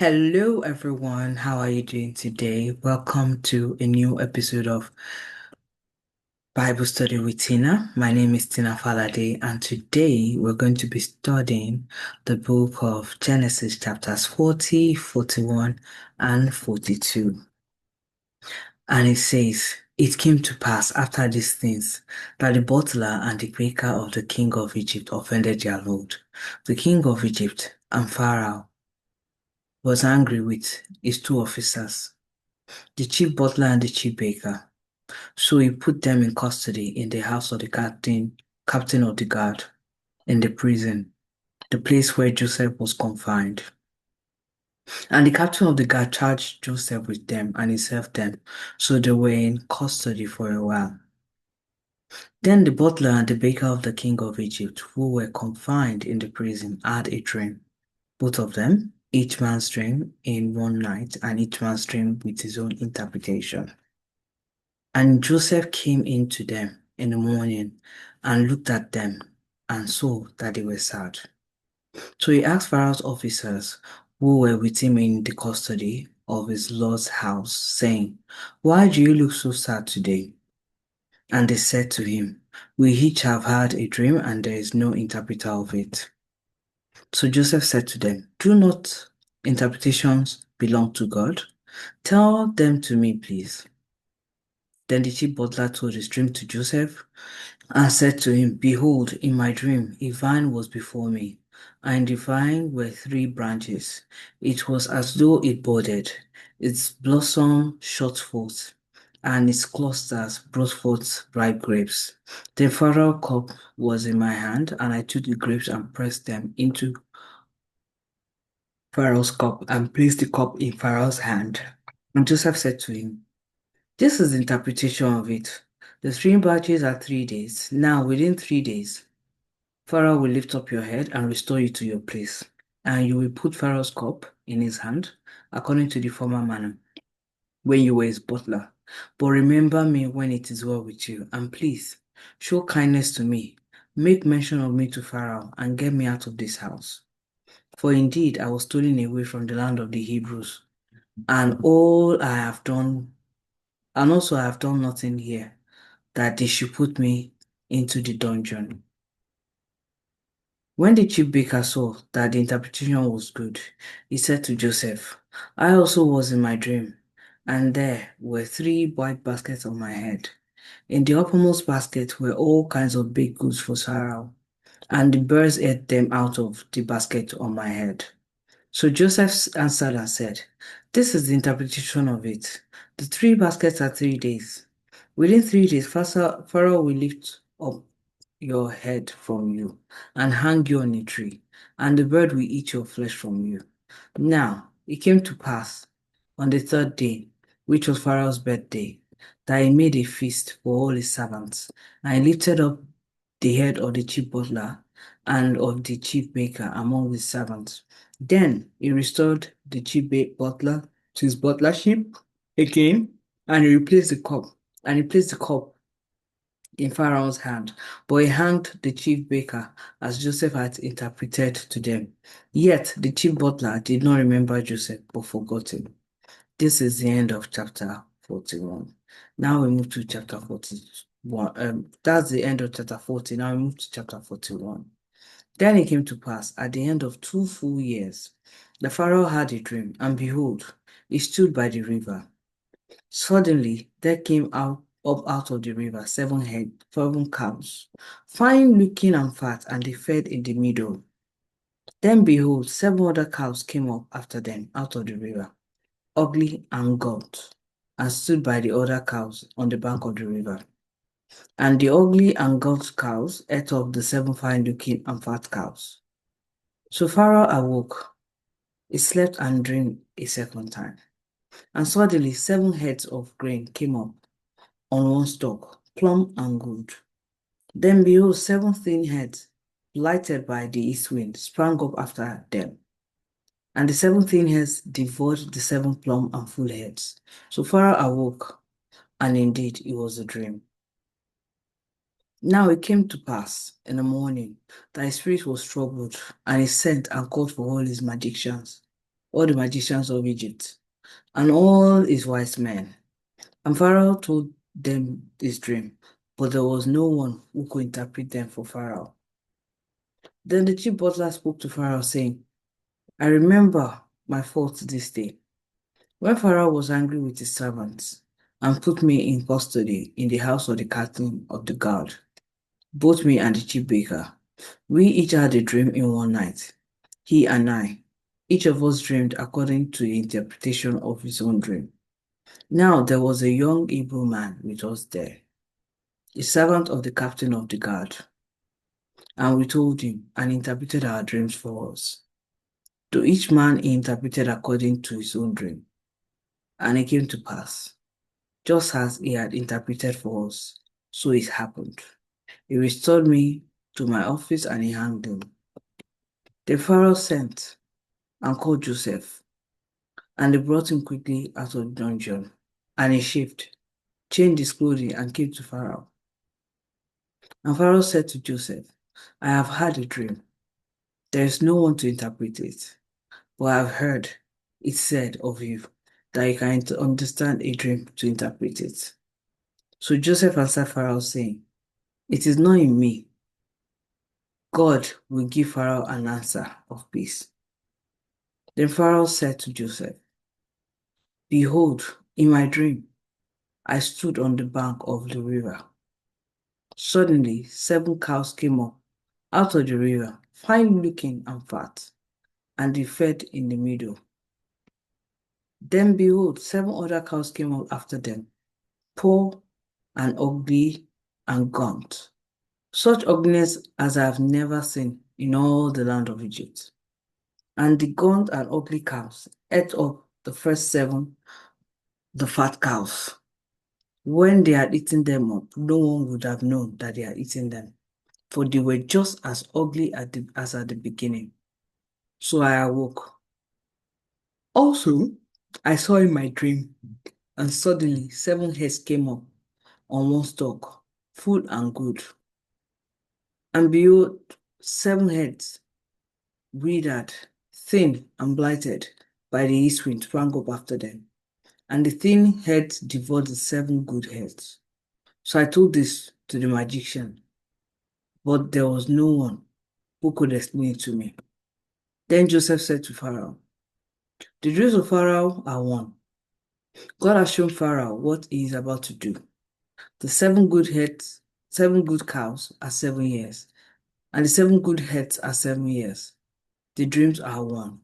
Hello, everyone. How are you doing today? Welcome to a new episode of Bible Study with Tina. My name is Tina Falade, and today we're going to be studying the book of Genesis, chapters 40, 41, and 42. And it says, "It came to pass after these things that the butler and the baker of the king of Egypt offended their lord, the king of Egypt, and Pharaoh was angry with his two officers, the chief butler and the chief baker. So he put them in custody in the house of the captain of the guard, in the prison, the place where Joseph was confined. And the captain of the guard charged Joseph with them, and he served them. So they were in custody for a while. Then the butler and the baker of the king of Egypt, who were confined in the prison, had a dream. Both of them, each man's dream in one night, and each man's dream with his own interpretation. And Joseph came in to them in the morning and looked at them and saw that they were sad. So he asked Pharaoh's officers who were with him in the custody of his lord's house, saying, "Why do you look so sad today?" And they said to him, "We each have had a dream, and there is no interpreter of it." So Joseph said to them, "Do not interpretations belong to God? Tell them to me, please." Then the chief butler told his dream to Joseph and said to him, "Behold, in my dream, a vine was before me, and in the vine were three branches. It was as though it budded, its blossom shot forth, and its clusters brought forth ripe grapes. The Pharaoh cup was in my hand, and I took the grapes and pressed them into Pharaoh's cup, and placed the cup in Pharaoh's hand." And Joseph said to him, "This is the interpretation of it. The three batches are 3 days. Now, within 3 days, Pharaoh will lift up your head and restore you to your place, and you will put Pharaoh's cup in his hand, according to the former manner, when you were his butler. But remember me when it is well with you, and please, show kindness to me. Make mention of me to Pharaoh, and get me out of this house. For indeed, I was stolen away from the land of the Hebrews, and all I have done, and also I have done nothing here, that they should put me into the dungeon." When the chief baker saw that the interpretation was good, he said to Joseph, "I also was in my dream, and there were three white baskets on my head. In the uppermost basket were all kinds of baked goods for Pharaoh, and the birds ate them out of the basket on my head." So Joseph answered and said, "This is the interpretation of it. The three baskets are 3 days. Within 3 days, Pharaoh will lift up your head from you and hang you on a tree, and the bird will eat your flesh from you." Now it came to pass on the third day, which was Pharaoh's birthday, that he made a feast for all his servants, and he lifted up the head of the chief butler and of the chief baker among his servants. Then he restored the chief butler to his butlership again, and he replaced the cup, and he placed the cup in Pharaoh's hand, but he hanged the chief baker as Joseph had interpreted to them. Yet the chief butler did not remember Joseph, but forgot him. This is the end of chapter 41. Now we move to chapter 41. That's the end of chapter 40. Now we move to chapter 41. Then it came to pass at the end of 2 full years, the Pharaoh had a dream, and behold, he stood by the river. Suddenly there came out of the river 7 cows, fine looking and fat, and they fed in the middle. Then behold, 7 other cows came up after them out of the river, ugly and gaunt, and stood by the other cows on the bank of the river. And the ugly and gaunt cows ate up the 7 fine looking and fat cows. So Pharaoh awoke, he slept and dreamed a second time. And suddenly 7 heads of grain came up on one stalk, plump and good. Then behold, 7 thin heads, lighted by the east wind, sprang up after them. And the 7 thin heads devoured the 7 plump and full heads. So Pharaoh awoke, and indeed it was a dream. Now it came to pass in the morning that his spirit was troubled, and he sent and called for all his magicians all the magicians of Egypt, and all his wise men. And Pharaoh told them his dream, but there was no one who could interpret them for Pharaoh. Then the chief butler spoke to Pharaoh, saying, I remember my fault this day, when Pharaoh was angry with his servants and put me in custody in the house of the captain of the guard, both me and the chief baker. We each had a dream in one night, he and I. Each of us dreamed according to the interpretation of his own dream. Now there was a young Hebrew man with us there, a servant of the captain of the guard, and we told him and interpreted our dreams for us. To each man he interpreted according to his own dream, and it came to pass, just as he had interpreted for us, so it happened. He restored me to my office and he hanged him. The Pharaoh sent and called Joseph, and they brought him quickly out of the dungeon, and he shaved, changed his clothing, and came to Pharaoh. And Pharaoh said to Joseph, I have had a dream. There is no one to interpret it, but I have heard it said of you that you can understand a dream to interpret it. So Joseph answered Pharaoh, saying, It is not in me. God will give Pharaoh an answer of peace. Then Pharaoh said to Joseph, Behold, in my dream, I stood on the bank of the river. Suddenly, 7 cows came up out of the river, fine looking and fat, and they fed in the middle. Then behold, 7 other cows came up after them, poor and ugly and gaunt, such ugliness as I have never seen in all the land of Egypt. And the gaunt and ugly cows ate up the first 7, the fat cows. When they had eaten them up, no one would have known that they had eaten them, for they were just as ugly as at the beginning. So I awoke. Also, I saw in my dream, and suddenly 7 heads came up on one stalk, full and good. And behold, 7 heads, withered, thin, and blighted by the east wind, sprang up after them. And the thin heads devoured the 7 good heads. So I told this to the magician, but there was no one who could explain it to me. Then Joseph said to Pharaoh, The dreams of Pharaoh are one. God has shown Pharaoh what he is about to do. The 7 good heads, 7 good cows are 7 years, and the 7 good heads are 7 years. The dreams are one.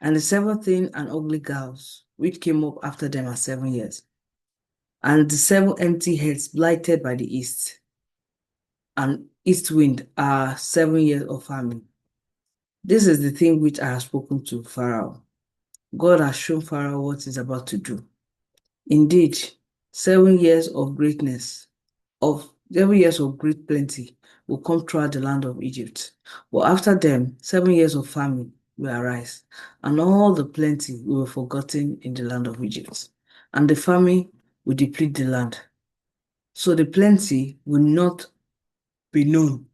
And the 7 thin and ugly cows, which came up after them, are 7 years. And the 7 empty heads blighted by the east and east wind are 7 years of famine. This is the thing which I have spoken to Pharaoh. God has shown Pharaoh what he is about to do. Indeed, 7 years of greatness, of 7 years of great plenty will come throughout the land of Egypt. But after them, 7 years of famine will arise, and all the plenty will be forgotten in the land of Egypt, and the famine will deplete the land. So the plenty will not be known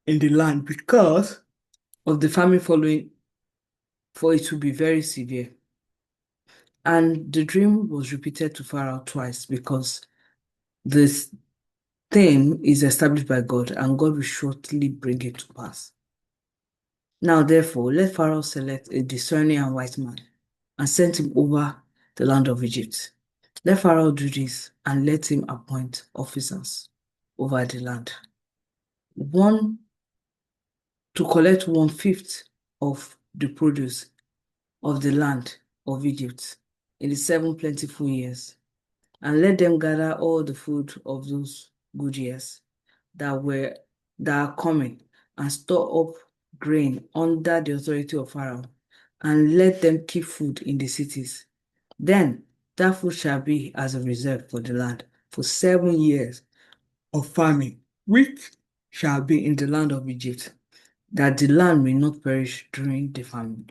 in the land because of the famine following, for it will be very severe. And the dream was repeated to Pharaoh twice because this thing is established by God, and God will shortly bring it to pass. Now, therefore, let Pharaoh select a discerning and wise man and send him over the land of Egypt. Let Pharaoh do this and let him appoint officers over the land. One to collect 1/5 of the produce of the land of Egypt in the 7 plentiful years, and let them gather all the food of those good years that are coming, and store up grain under the authority of Pharaoh, and let them keep food in the cities. Then that food shall be as a reserve for the land for 7 years of famine, which shall be in the land of Egypt, that the land may not perish during the famine.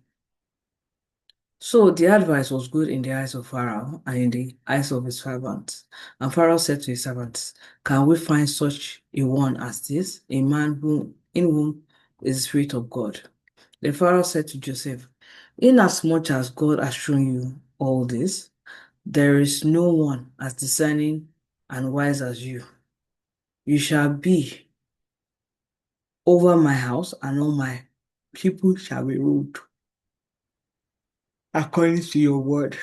So the advice was good in the eyes of Pharaoh and in the eyes of his servants. And Pharaoh said to his servants, Can we find such a one as this, in whom is the Spirit of God? Then Pharaoh said to Joseph, Inasmuch as God has shown you all this, there is no one as discerning and wise as you. You shall be over my house, and all my people shall be ruled according to your word.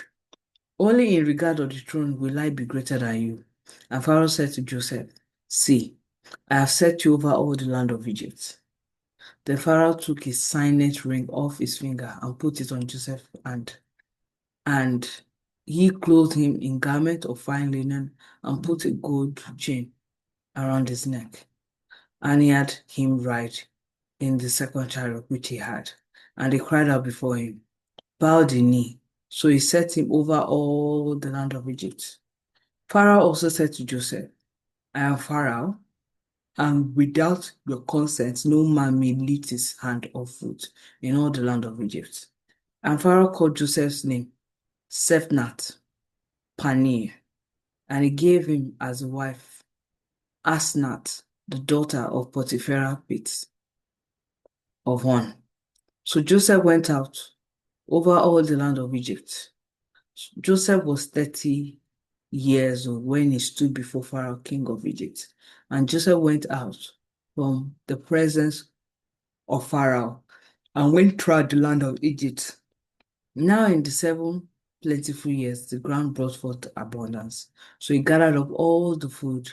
Only in regard of the throne will I be greater than you. And Pharaoh said to Joseph, See, I have set you over all the land of Egypt. Then Pharaoh took his signet ring off his finger and put it on Joseph's hand. And he clothed him in garment of fine linen and put a gold chain around his neck. And he had him ride in the second chariot which he had. And they cried out before him, Bow the knee. So he set him over all the land of Egypt. Pharaoh also said to Joseph, I am Pharaoh, and without your consent, no man may lift his hand or foot in all the land of Egypt. And Pharaoh called Joseph's name Sephnath Paneah, and he gave him as a wife Asnath, the daughter of Potipharah Pit of On. So Joseph went out over all the land of Egypt. Joseph was 30 years old when he stood before Pharaoh, king of Egypt. And Joseph went out from the presence of Pharaoh and went throughout the land of Egypt. Now in the 7 plentiful years, the ground brought forth abundance. So he gathered up all the food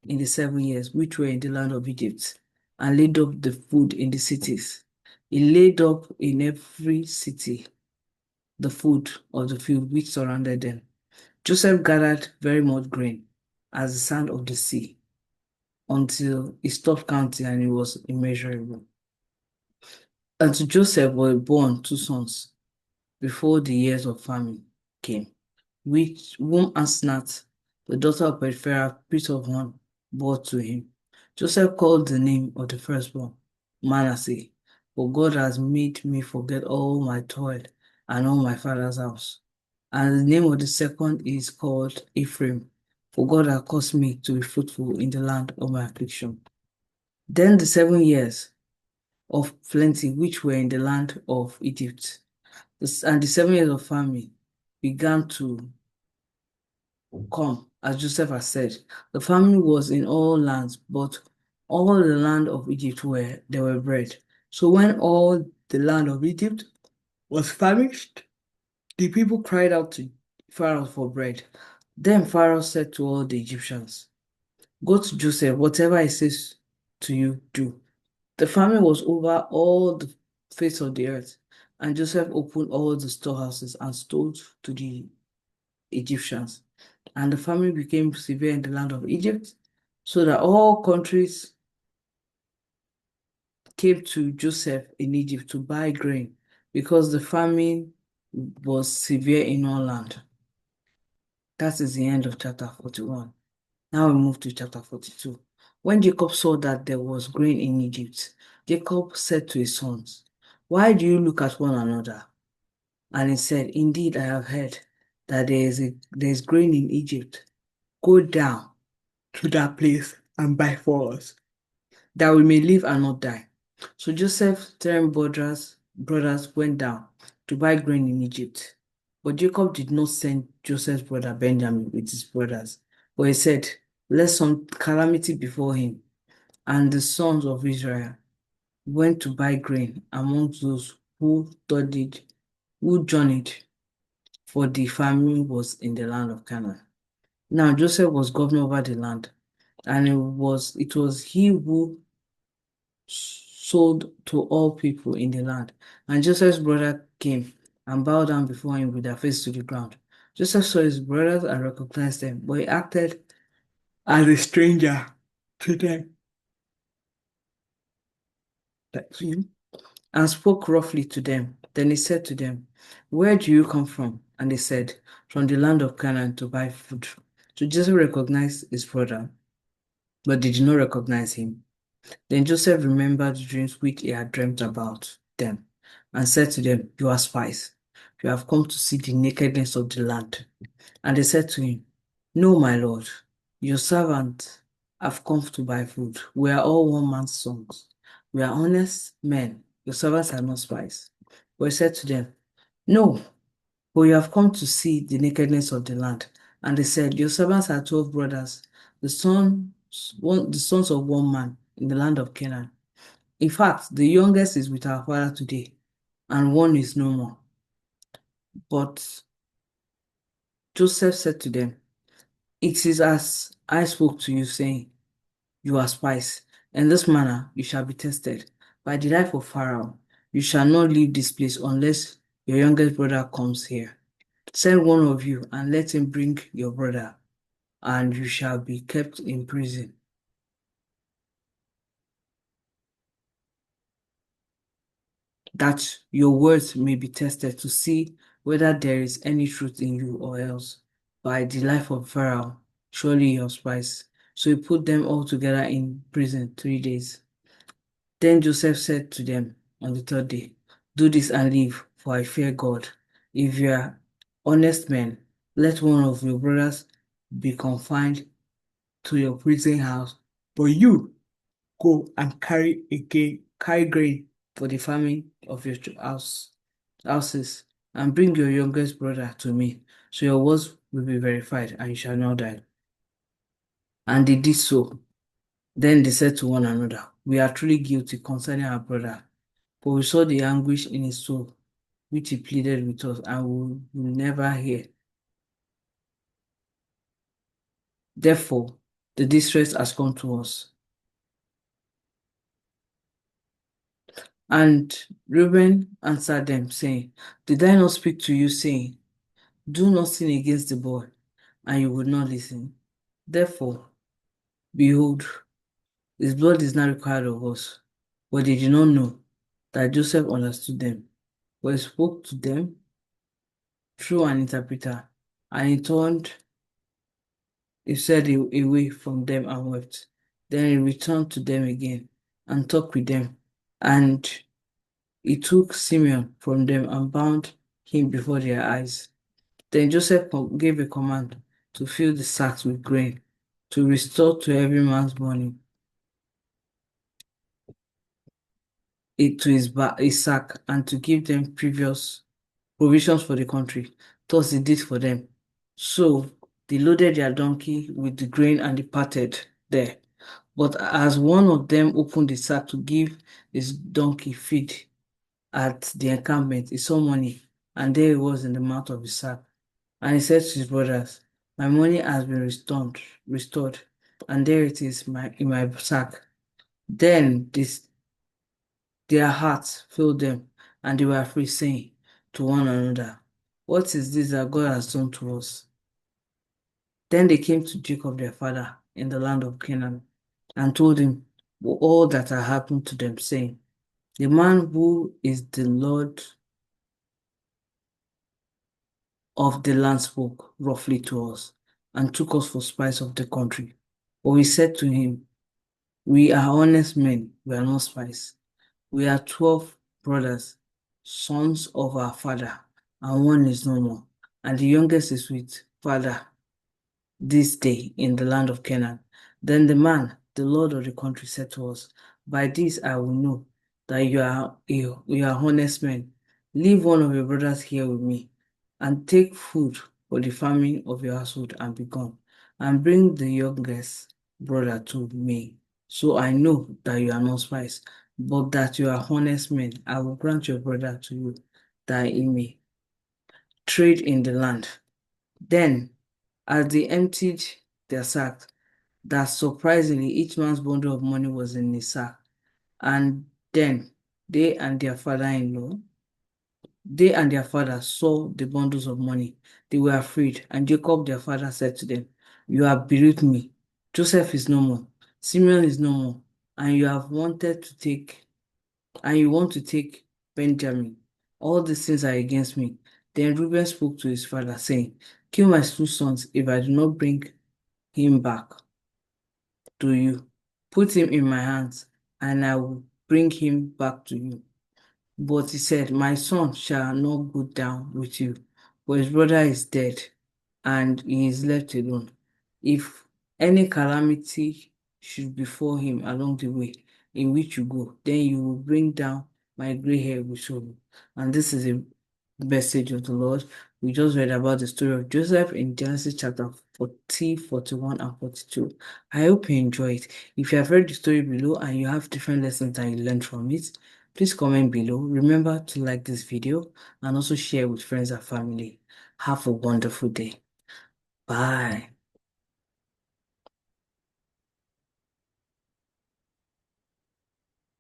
in the 7 years which were in the land of Egypt and laid up the food in the cities. He laid up in every city the food of the field which surrounded them. Joseph gathered very much grain as the sand of the sea until he stopped counting and it was immeasurable. And to Joseph were born 2 sons before the years of famine came, which whom Asenath, the daughter of Potiphar, priest of On, bore to him. Joseph called the name of the firstborn Manasseh, for God has made me forget all my toil and all my father's house. And the name of the second is called Ephraim, for God has caused me to be fruitful in the land of my affliction. Then the 7 years of plenty which were in the land of Egypt, and the 7 years of famine began to come, as Joseph has said. The famine was in all lands, but all the land of Egypt there were bread. So when all the land of Egypt was famished, the people cried out to Pharaoh for bread. Then Pharaoh said to all the Egyptians, Go to Joseph, whatever he says to you, do. The famine was over all the face of the earth, and Joseph opened all the storehouses and stole to the Egyptians. And the famine became severe in the land of Egypt, so that all countries came to Joseph in Egypt to buy grain, because the famine was severe in all land. That is the end of chapter 41. Now we move to chapter 42. When Jacob saw that there was grain in Egypt, Jacob said to his sons, Why do you look at one another? And he said, Indeed, I have heard that there is grain in Egypt. Go down to that place and buy for us, that we may live and not die. So Joseph's 10 brothers went down to buy grain in Egypt. But Jacob did not send Joseph's brother Benjamin with his brothers, but he said, Let some calamity befall him. And the sons of Israel went to buy grain among those who journeyed, for the famine was in the land of Canaan. Now Joseph was governor over the land, and it was he who sold to all people in the land. And Joseph's brother came and bowed down before him with their face to the ground. Joseph saw his brothers and recognized them, but he acted as a stranger to them, like him, and spoke roughly to them. Then he said to them, Where do you come from? And they said, From the land of Canaan to buy food. So Joseph recognized his brother, but they did not recognize him. Then Joseph remembered the dreams which he had dreamt about them, and said to them, You are spies. You have come to see the nakedness of the land. And they said to him, No, my lord, your servants have come to buy food. We are all one man's sons. We are honest men. Your servants are not spies. But he said to them, No, but you have come to see the nakedness of the land. And they said, your servants are 12 brothers, the sons of one man in the land of Canaan. In fact, the youngest is with our father today, and one is no more. But Joseph said to them, it is as I spoke to you, saying, you are spies. In this manner you shall be tested. By the life of Pharaoh, you shall not leave this place unless your youngest brother comes here. Send one of you and let him bring your brother, and you shall be kept in prison, that your words may be tested to see whether there is any truth in you or else. By the life of Pharaoh, surely your spies. So he put them all together in prison 3 days. Then Joseph said to them on the third day, do this and live, for I fear God. If you are honest men, let one of your brothers be confined to your prison house, but you go and carry grain for the famine of your houses, and bring your youngest brother to me, so your words will be verified, and you shall not die. And they did so. Then they said to one another, we are truly guilty concerning our brother, but we saw the anguish in his soul, which he pleaded with us, and we will never hear. Therefore, the distress has come to us. And Reuben answered them, saying, did I not speak to you, saying, do not sin against the boy, and you would not listen? Therefore, behold, his blood is now required of us. But they did not know that Joseph understood them, but he spoke to them through an interpreter, and he said away from them and wept. Then he returned to them again and talked with them. And he took Simeon from them and bound him before their eyes. Then Joseph gave a command to fill the sacks with grain, to restore to every man's money to his sack, and to give them previous provisions for the country. Thus he did for them. So they loaded their donkey with the grain and departed there. But as one of them opened the sack to give his donkey feed at the encampment, he saw money, and there it was in the mouth of his sack. And he said to his brothers, my money has been restored, and there it is in my sack. Then their hearts failed them, and they were afraid, saying to one another, what is this that God has done to us? Then they came to Jacob their father in the land of Canaan, and told him all that had happened to them, saying, the man who is the Lord of the land spoke roughly to us, and took us for spies of the country. But we said to him, we are honest men, we are not spies. We are 12 brothers, sons of our father, and one is no more, and the youngest is with father this day in the land of Canaan. Then the man, the Lord of the country, said to us, by this I will know that you are honest men. Leave one of your brothers here with me, and take food for the famine of your household, and be gone, and bring the youngest brother to me. So I know that you are not spies, but that you are honest men. I will grant your brother to you, that he may trade in the land. Then, as they emptied their sacks, that surprisingly each man's bundle of money was in his sack. And then they and their father-in-law, they and their father saw the bundles of money. They were afraid, and Jacob their father said to them, you have bereaved me. Joseph is no more, Simeon is no more, and you want to take Benjamin. All these things are against me. Then Reuben spoke to his father, saying, kill my two sons if I do not bring him back to you. Put him in my hands, and I will bring him back to you. But he said, my son shall not go down with you, for his brother is dead, and he is left alone. If any calamity should befall him along the way in which you go, then you will bring down my gray hair with sorrow. And this is message of the Lord. We just read about the story of Joseph in Genesis chapter 40, 41, and 42. I hope you enjoy it. If you have read the story below and you have different lessons that you learned from it, please comment below. Remember to like this video and also share with friends and family. Have a wonderful day. Bye.